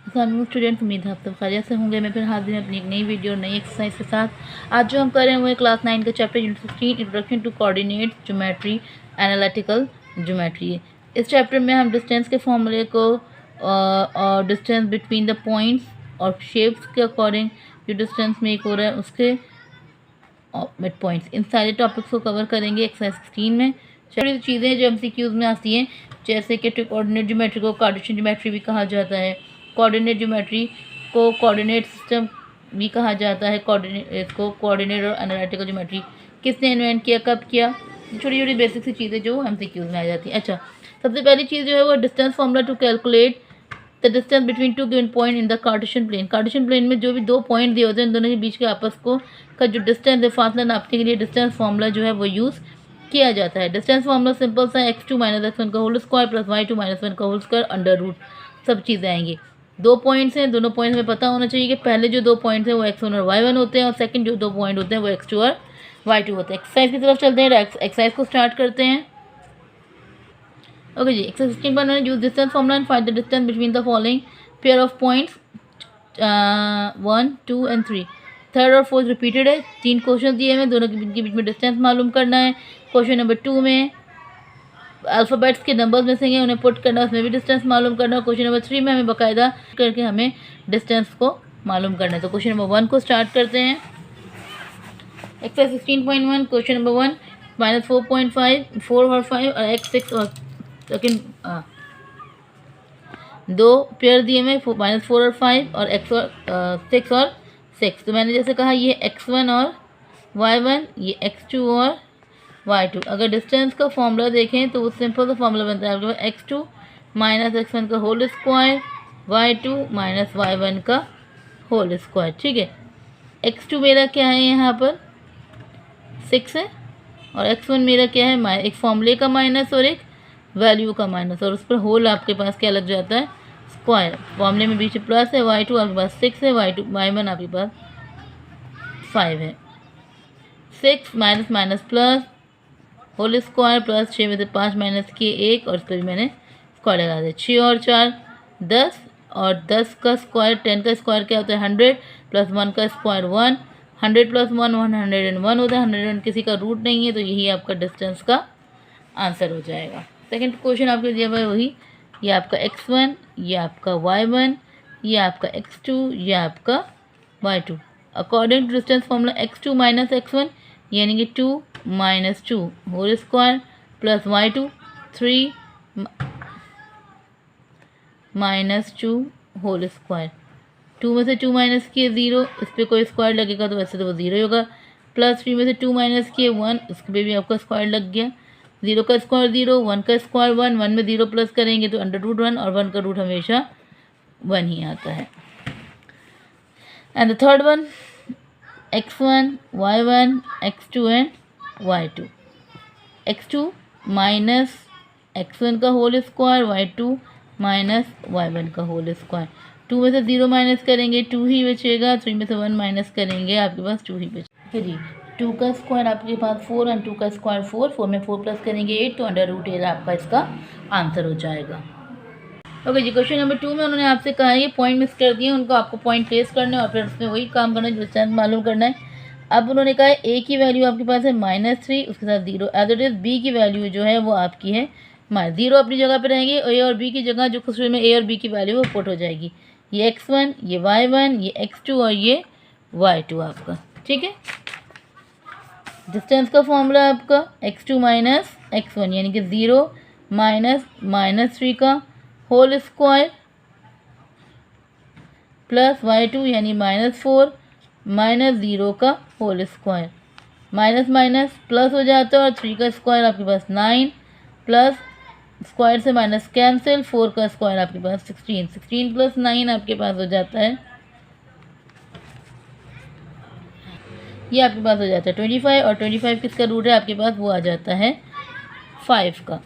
सामने स्टूडेंट्स, उम्मीद है आप सब खैरियत से होंगे। मैं फिर हाजिर हूँ अपनी एक नई वीडियो और नई एक्सरसाइज के साथ। आज जो हम कर रहे हैं वो है क्लास 9 का chapter unit 16 introduction to coordinate geometry analytical geometry. इस चैप्टर में हम डिस्टेंस के फॉर्मूले को और डिस्टेंस बिटवीन द पॉइंट्स और शेप्स के अकॉर्डिंग जो डिस्टेंस मेक हो रहा है उसके मिड पॉइंट्स, इन सारे टॉपिक्स को कवर करेंगे एक्सरसाइज 16 में। छोटी चीज़ें जो एमसीक्यूज में आती हैं, जैसे कि कोऑर्डिनेट ज्योमेट्री को कार्टेशियन ज्योमेट्री भी कहा जाता है, कोऑर्डिनेट ज्योमेट्री को कोऑर्डिनेट सिस्टम भी कहा जाता है, इसको कोऑर्डिनेट और एनालिटिकल ज्योमेट्री किसने इन्वेंट किया, कब किया, छोटी छोटी बेसिक सी चीज़ें जो एमसीक्यूज में आ जाती हैं। अच्छा, सबसे पहली चीज़ जो है वो distance formula to calculate the distance between two given point in the Cartesian plane. Cartesian plane में जो भी दो पॉइंट दिए होते हैं, इन दोनों के बीच के आपस को का जो डिस्टेंस है, फासला नापने के लिए डिस्टेंस फॉर्मूला जो है वो यूज़ किया जाता है। डिस्टेंस फॉर्मूला सिंपल सा, x2 माइनस x1 का whole square plus y2 minus 1 का होल स्क्वायर अंडर रूट, सब चीज़ें आएंगी। दो पॉइंट्स हैं, दोनों पॉइंट्स में पता होना चाहिए कि पहले जो दो पॉइंट्स हैं वो x1 और y1 होते हैं और सेकंड जो दो पॉइंट होते हैं वो x2 और y2 होते हैं। एक्सरसाइज की तरफ चलते हैं, एक्सरसाइज को स्टार्ट करते हैं। ओके जी, exercise 16.1 use distance formula and find the distance between the following pair of points 1, 2 and 3। Third और फोर्थ रिपीटेड है, 3 क्वेश्चन दिए हैं, दोनों के बीच में डिस्टेंस मालूम करना है। क्वेश्चन नंबर 2 में अल्फ़ाबेट्स के नंबर्स में से उन्हें पुट करना, उसमें भी डिस्टेंस मालूम करना है। क्वेश्चन नंबर 3 में हमें बाकायदा करके हमें डिस्टेंस को मालूम करना है। तो क्वेश्चन नंबर 1 को स्टार्ट करते हैं। एक्सरसाइज 16.1 क्वेश्चन नंबर 1, -4.5 4 और 5 और x 6 और सेकेंड दो पेयर दिए में -4 और 5 और x और 6 और 6। तो मैंने जैसे कहा ये x1 और y1, ये x2 और y2। अगर डिस्टेंस का फॉर्मूला देखें तो वो सिंपल सा फॉर्मूला बनता है आपके पास x2 माइनस x1 का whole square, y2 minus y1 का होल स्क्वायर। ठीक है, x2 मेरा क्या है यहाँ पर 6 है और x1 मेरा क्या है, एक फॉर्मूले का माइनस और एक वैल्यू का माइनस, और उस पर होल आपके पास क्या लग जाता है, स्क्वायर। फॉर्मूले में बीच प्लस है, y2 आपके पास 6 है, y1 आपके पास 5 है। 6 minus minus plus whole square plus 6 में से 5 माइनस किए 1 और इसको भी मैंने स्क्वायर लगा दिया। 6 और 4 10 और 10 का स्क्वायर 10 का स्क्वायर क्या होता है 100 प्लस 1 का स्क्वायर 1, 100 प्लस 1 101 होता है। 101 किसी का रूट नहीं है, तो यही आपका डिस्टेंस का आंसर हो जाएगा। सेकेंड क्वेश्चन आपके दिया हुआ है वही, ये आपका x1, ये आपका y1, ये आपका x2, ये आपका y2। According to distance formula x2 minus x1 यानी कि 2 minus 2 whole square plus y2 3 minus 2 whole square. 2 में से 2 माइनस किए 0, इस पर कोई स्क्वायर लगेगा तो वैसे तो वो 0 ही होगा। प्लस 3 में से 2 माइनस किए 1, इस पर भी आपका स्क्वायर लग गया। 0 का स्क्वायर 0, 1 का स्क्वायर 1, 1 में 0 प्लस करेंगे तो अंडर रूट 1 और 1 का रूट हमेशा 1 ही आता है। And the third one x1, y1, x2 and y2। x2 minus x1 का whole square, y2 minus y1 का होल स्क्वायर। 2 में से 0 माइनस करेंगे 2 ही बचेगा, 3 में से 1 माइनस करेंगे आपके पास 2 ही बचेगा जी। 2 का स्क्वायर आपके पास 4 एंड 2 का स्क्वायर 4, 4 में 4 प्लस करेंगे 8, तो अंडर रूट 8 आपका इसका आंसर हो जाएगा। ओके जी, क्वेश्चन नंबर 2 में उन्होंने आपसे कहा है ये पॉइंट मिस कर दिए, उनको आपको पॉइंट प्लेस करना है और फिर उसमें वही काम करना है, डिस्टेंस मालूम करना है। अब उन्होंने कहा है a की वैल्यू आपके पास है -3, उसके साथ 0 एज इट इज़। b की वैल्यू जो है वो आपकी है -0 अपनी जगह पे रहेंगे, a और b की जगह जो कुछ में a और b की वैल्यू वो पुट हो जाएगी। ये x1, ये y1, ये x2 और ये y2 आपका। ठीक है, डिस्टेंस का फॉर्मूला आपका x2 माइनस x1 यानी कि 0 माइनस -3 का होल स्क्वायर प्लस y2 यानी -4 माइनस 0 का whole square. Minus minus plus हो जाता है और 3 का स्क्वायर आपके पास 9 प्लस स्क्वायर से माइनस कैंसिल, 4 का स्क्वायर आपके पास 16, 16 प्लस 9 आपके पास हो जाता है, ये आपके पास हो जाता है 25 और 25 किसका रूट है आपके पास, वो आ जाता है 5 का।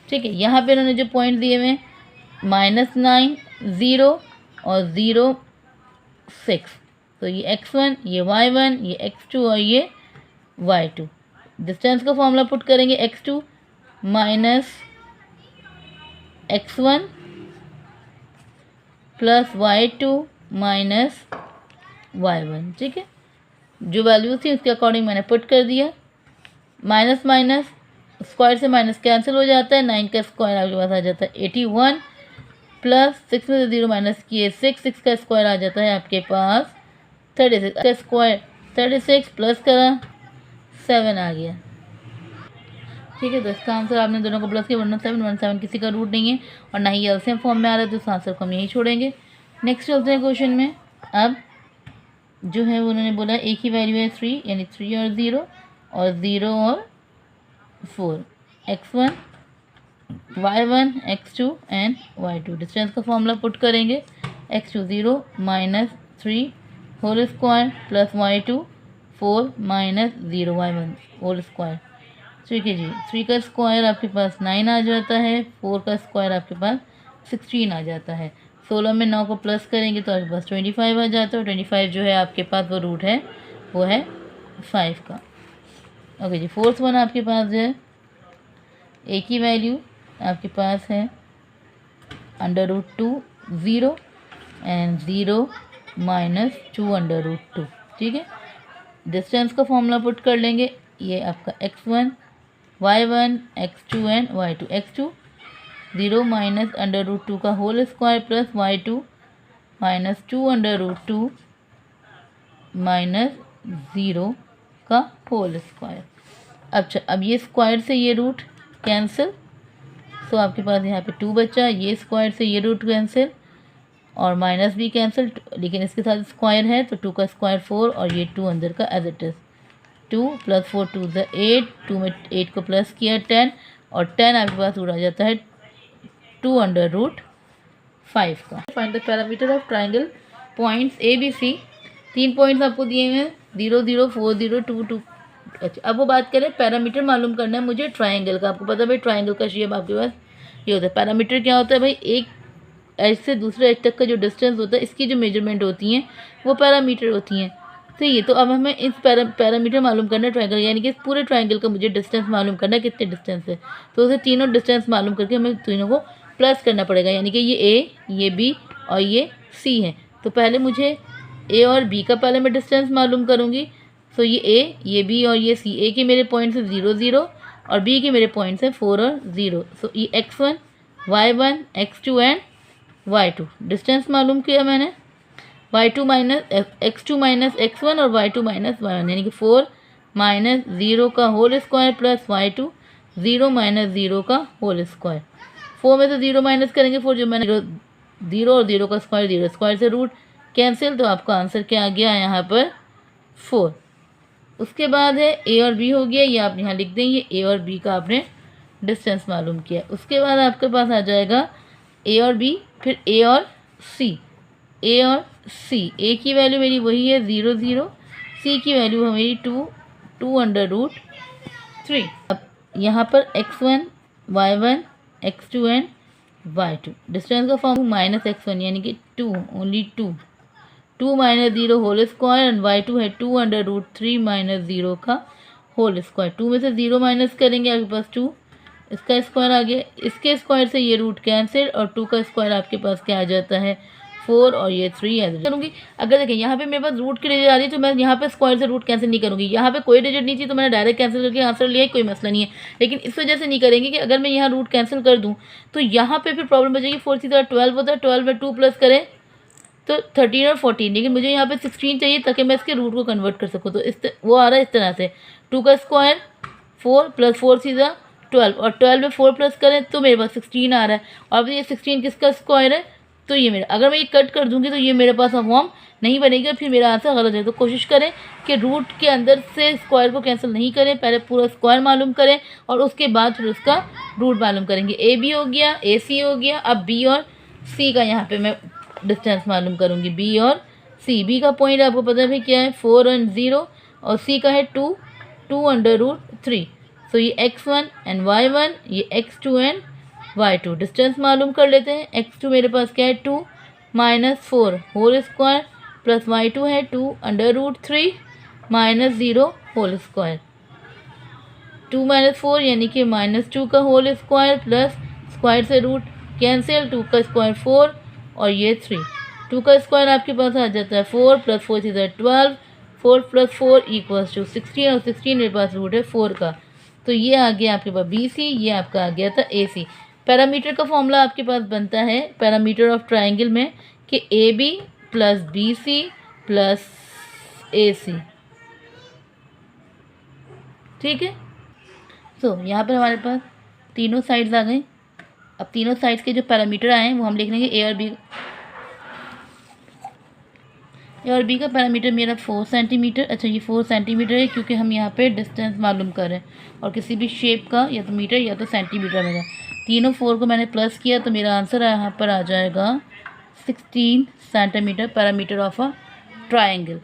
ठीक है, यहाँ पे उन्होंने जो पॉइंट दिए हुए -9 0 और 0 6, तो ये x1, ये y1, ये x2 और ये y2। डिस्टेंस का फॉर्मूला पुट करेंगे x2 minus x1 plus y2 minus y1, ठीक है। जो वैल्यू थी उसके अकॉर्डिंग मैंने पुट कर दिया। माइनस माइनस स्क्वायर से माइनस कैंसिल हो जाता है, 9 का स्क्वायर आपके पास आ जाता है 81 प्लस 6 में से 0 माइनस किए 6 का स्क्वायर आ जाता है आपके पास 36 का स्क्वायर 36 प्लस करा 7 आ गया, ठीक है। तो इसका आंसर आपने दोनों को प्लस किया 117 किसी का रूट नहीं है और ना ही एलसीएम फॉर्म में आ रहा है, तो इस आंसर को हम यहीं छोड़ेंगे। नेक्स्ट चलते हैं क्वेश्चन में। अब जो है उन्होंने बोला एक ही वैल्यू है 3, यानी 3 और 0 और 0 और 4, x1 y1 x2 and y2। Distance का फॉर्मूला पुट करेंगे, x2 0 minus 3 whole square plus y2 4 minus 0 y1 whole square, ठीक है जी। 3 का स्क्वायर आपके पास 9 आ जाता है, 4 का स्क्वायर आपके पास 16 आ जाता है। 16 में 9 को प्लस करेंगे तो आपके पास 25 आ जाता है, और 25 जो है आपके पास वो रूट है वो है 5 का। ओके जी, फोर्थ वन आपके पास जो है एक ही वैल्यू आपके पास है √2 0 एंड 0 माइनस 2 √2, ठीक है। डिस्टेंस का फॉर्मूला पुट कर लेंगे, ये आपका x1 y1 x2 and y2। x2 0 minus √2 का whole square plus y2 minus 2 √2 minus 0 का होल स्क्वायर। अच्छा, अब ये स्क्वायर से ये रूट कैंसिल, तो आपके पास यहाँ पे 2 बचा, ये स्क्वायर से ये रूट कैंसिल और माइनस भी कैंसिल, लेकिन इसके साथ स्क्वायर है तो 2 का स्क्वायर 4 और ये 2 अंदर का एज इट इज़ 2 प्लस 4 2 ज़ 8, 2 में 8 को प्लस किया 10 और 10 आपके पास उड़ा जाता है 2 √5 का। Find the parameter of triangle points ABC। 3 points आपको दिए हुए हैं 0 0 4 0 2 2। अच्छा, अब वो बात करें पैरामीटर मालूम करना है मुझे ट्राइंगल का। आपको पता है भाई ट्राइंगल का शेप आपके पास ये होता है। पैरामीटर क्या होता है भाई, एक एज से दूसरे एज तक का जो डिस्टेंस होता है इसकी जो मेजरमेंट होती हैं वो पैरामीटर होती हैं, सही है। तो अब हमें इस पैरामीटर मालूम करना है ट्राइंगल, यानी कि इस पूरे ट्राइंगल का मुझे डिस्टेंस मालूम करना है कितने डिस्टेंस है। तो उसे तीनों डिस्टेंस मालूम करके हमें तीनों को प्लस करना पड़ेगा, यानी कि ये ए, ये बी और ये सी है। तो पहले मुझे ए और बी का पहले मैं डिस्टेंस मालूम करूँगी। सो ये ए, ये बी और ये सी, ए के मेरे पॉइंट्स है 0 0 और बी के मेरे पॉइंट्स हैं 4 और 0। सो ये x1 y1 x2 and y2 distance मालूम किया मैंने। y2 minus x2 minus x1 और y2 माइनस y1, यानी कि 4 माइनस 0 का whole square plus y2 0 minus 0 का होल स्क्वायर। 4 में से 0 माइनस करेंगे 4, जो मैंने 0 और 0 का स्क्वायर 0 स्क्वायर से रूट कैंसिल, तो आपका आंसर क्या आ गया यहाँ पर 4। उसके बाद है ए और बी हो गया, ये आप यहाँ लिख दें, ये ए और बी का आपने डिस्टेंस मालूम किया। उसके बाद आपके पास आ जाएगा ए और बी, फिर ए और सी। ए और सी, ए की वैल्यू मेरी वही है 0 0, सी की वैल्यू है मेरी 2 √3। अब यहाँ पर x1 y1 x2 and y2। Distance का फॉर्म माइनस x1 यानी कि 2 only 2 minus 0 whole square and y2 है 2 √3 माइनस 0 का होल स्क्वायर। 2 में से 0 माइनस करेंगे आपके पास 2, इसका स्क्वायर आ गया, इसके स्क्वायर से ये रूट कैंसिल और 2 का स्क्वायर आपके पास क्या आ जाता है 4 और ये 3 ऐसे करूँगी। अगर देखें यहाँ पे मेरे पास रूट की डिजिट आ रही है तो मैं यहाँ पे स्क्वायर से रूट कैंसिल नहीं करूँगी। यहाँ पे कोई डिजिट नहीं थी तो मैंने डायरेक्ट कैंसिल करके आंसर लिया, कोई मसला नहीं है। लेकिन इस वजह से नहीं करेंगे कि अगर मैं यहाँ रूट कैंसिल कर दूँ तो यहाँ पे फिर प्रॉब्लम बचेगी। 4 सीधा 12 होता है, 12 में 2 प्लस करें तो 13 और 14, लेकिन मुझे यहाँ पे 16 चाहिए ताकि मैं इसके रूट को कन्वर्ट कर सकूँ। तो वो आ रहा है इस तरह से 2 का स्क्वायर 4 प्लस 4 सीधा 12 और 12 में 4 प्लस करें तो मेरे पास 16 आ रहा है। और ये 16 किसका स्क्वायर है, तो ये मेरा, अगर मैं ये कट कर दूंगी तो ये मेरे पास फॉर्म नहीं बनेगी और फिर मेरा आंसर गलत है। तो कोशिश करें कि रूट के अंदर से स्क्वायर को कैंसिल नहीं करें, पहले पूरा स्क्वायर मालूम करें और उसके बाद फिर उसका रूट मालूम करेंगे। ए बी हो गया, ए सी हो गया। अब बी और सी का यहाँ पे मैं डिस्टेंस मालूम करूँगी, बी और सी। बी का पॉइंट आपको पता है क्या है 4 और 0 और सी का है 2 √3। सो ये x1 एंड y1, ये x2 एंड y2। डिस्टेंस मालूम कर लेते हैं। x2 मेरे पास क्या है 2 minus 4 whole square plus y2 है 2 √3 माइनस 0 होल स्क्वायर। 2 माइनस 4 यानी कि -2 का होल स्क्वायर प्लस स्क्वायर से रूट कैंसिल, 2 का स्क्वायर 4 और ये 3। 2 का स्क्वायर आपके पास आ जाता है 4 + 4 इज 12, 4 + 4 = 16 और 16 मेरे पास रूट है 4 का। तो ये आ गया आपके पास BC, ये आपका आ गया था AC। पैरामीटर का फॉर्मूला आपके पास बनता है पैरामीटर ऑफ ट्राइंगल में कि AB + BC + AC। ठीक है, तो यहाँ पर हमारे पास तीनों साइड्स आ गई। अब तीनों साइड्स के जो पैरामीटर आए हैं वो हम लिख लेंगे। ए और बी का पैरामीटर मेरा 4 सेंटीमीटर। अच्छा, ये 4 सेंटीमीटर है क्योंकि हम यहाँ पे डिस्टेंस मालूम कर रहे हैं और किसी भी शेप का या तो मीटर या तो सेंटीमीटर में। तीनों 4 को मैंने प्लस किया तो मेरा आंसर यहाँ पर आ जाएगा 16 centimetre parameter of a triangle.